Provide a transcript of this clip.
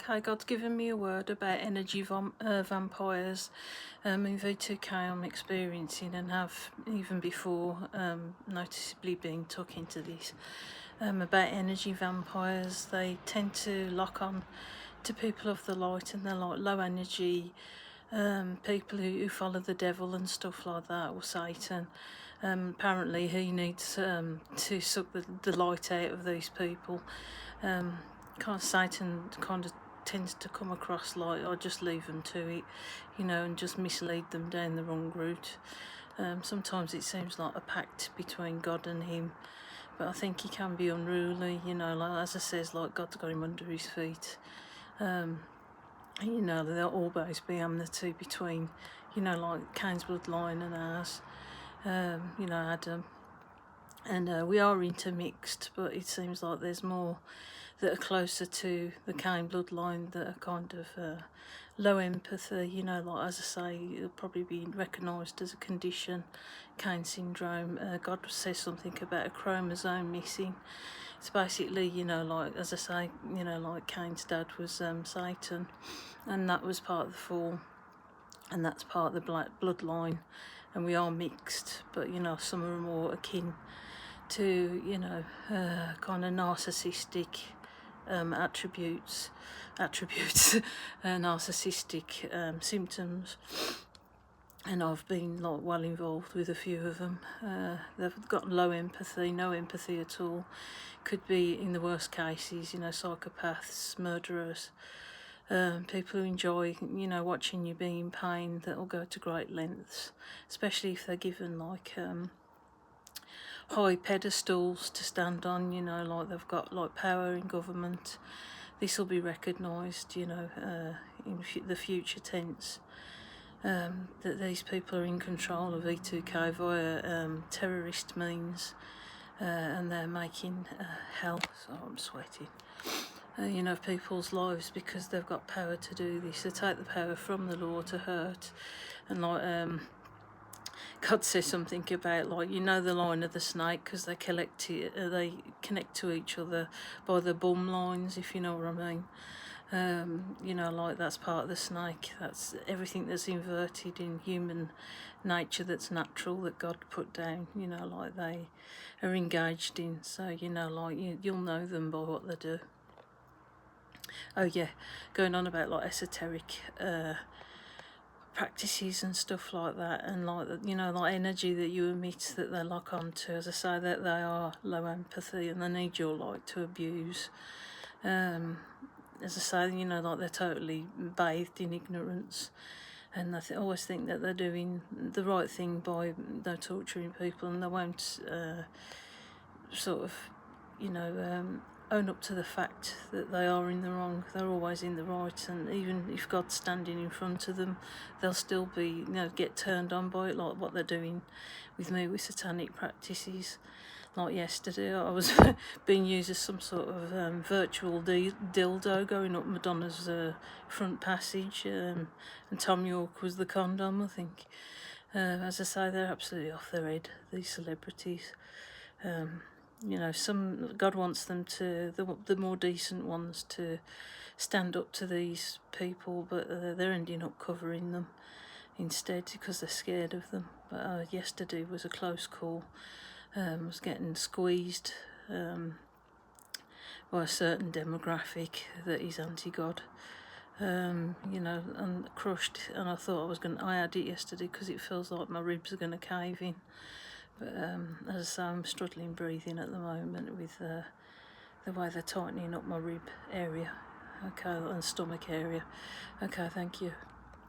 Okay, God's given me a word about energy vampires. In V2K I'm experiencing and have even before noticeably been took into this. About energy vampires, they tend to lock on to people of the light, and they're like low energy people who follow the devil and stuff like that, or Satan. Apparently he needs to suck the light out of these people. Satan kind of tends to come across like, I just leave them to it, and just mislead them down the wrong route. Sometimes it seems like a pact between God and him, but I think he can be unruly, like, as I says, like God's got him under his feet. There'll always be enmity between, like Cain's bloodline and ours, Adam. And we are intermixed, but it seems like there's more that are closer to the Cain bloodline that are kind of low empathy, like, as I say, it'll probably be recognised as a condition, Cain syndrome. God says something about a chromosome missing. It's basically, like, as I say, like Cain's dad was Satan, and that was part of the fall, and that's part of the black bloodline, and we are mixed, but some are more akin to kind of narcissistic attributes narcissistic symptoms, and I've been like well involved with a few of them. They've got low empathy, no empathy at all. Could be, in the worst cases, psychopaths, murderers, people who enjoy watching you be in pain, that will go to great lengths, especially if they're given like high pedestals to stand on, like they've got like power in government. This will be recognised, in the future tense, that these people are in control of V2K via terrorist means, and they're making hell, so I'm sweating, of people's lives, because they've got power to do this. They take the power from the law to hurt, and like God says something about, like, the line of the snake, because they connect to each other by the bum lines, if you know what I mean. Like, that's part of the snake. That's everything that's inverted in human nature that's natural, that God put down, like they are engaged in. So, like, you'll know them by what they do. Oh yeah, going on about like esoteric practices and stuff like that, and like like energy that you emit that they lock onto. As I say, that they are low empathy and they need your light to abuse. As I say, like, they're totally bathed in ignorance, and I always think that they're doing the right thing by no torturing people, and they won't sort of own up to the fact that they are in the wrong. They're always in the right, and even if God's standing in front of them, they'll still be, get turned on by it, like what they're doing with me with satanic practices. Like yesterday, I was being used as some sort of virtual dildo going up Madonna's front passage, and Tom York was the condom, I think. As I say, they're absolutely off their head, these celebrities. Some God wants them to, the more decent ones, to stand up to these people, but they're ending up covering them instead because they're scared of them. But yesterday was a close call. Was getting squeezed by a certain demographic that is anti-God, and crushed. And I thought I had it yesterday because it feels like my ribs are going to cave in. But as I say, I'm struggling breathing at the moment with the way they're tightening up my rib area, okay, and stomach area. Okay, thank you.